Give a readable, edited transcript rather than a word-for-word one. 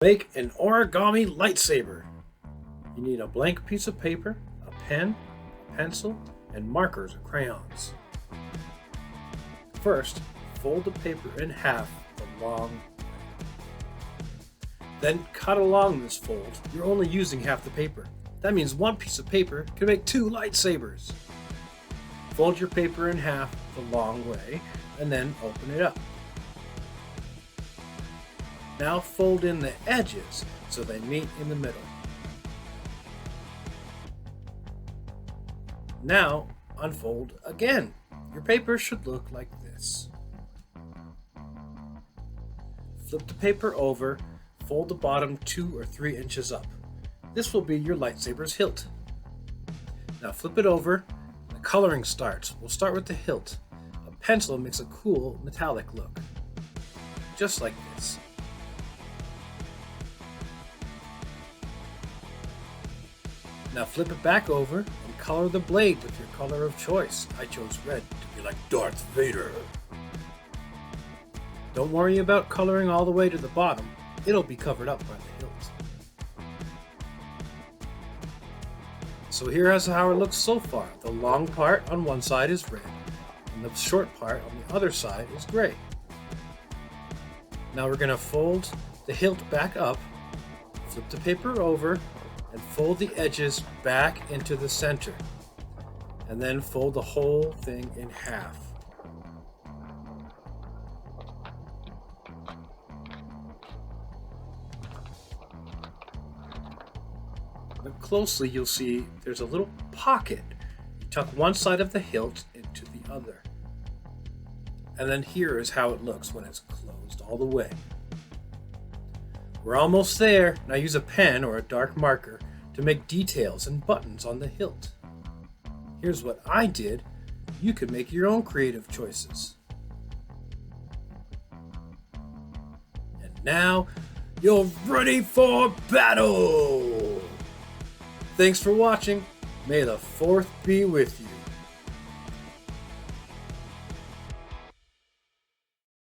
Make an origami lightsaber. You need a blank piece of paper, a pen, a pencil, and markers or crayons. First, fold the paper in half the long way. Then cut along this fold. You're only using half the paper. That means one piece of paper can make two lightsabers. Fold your paper in half the long way and then open it up. Now fold in the edges so they meet in the middle. Now unfold again. Your paper should look like this. Flip the paper over, fold the bottom 2 or 3 inches up. This will be your lightsaber's hilt. Now flip it over, the coloring starts. We'll start with the hilt. A pencil makes a cool metallic look. Just like this. Now flip it back over and color the blade with your color of choice. I chose red to be like Darth Vader. Don't worry about coloring all the way to the bottom. It'll be covered up by the hilt. So here's how it looks so far. The long part on one side is red, and the short part on the other side is gray. Now we're going to fold the hilt back up, flip the paper over, and fold the edges back into the center, and then fold the whole thing in half. Look closely, you'll see there's a little pocket. You tuck one side of the hilt into the other. And then here is how it looks when it's closed all the way. We're almost there. Now use a pen or a dark marker to make details and buttons on the hilt. Here's what I did. You can make your own creative choices. And now you're ready for battle! Thanks for watching. May the 4th be with you.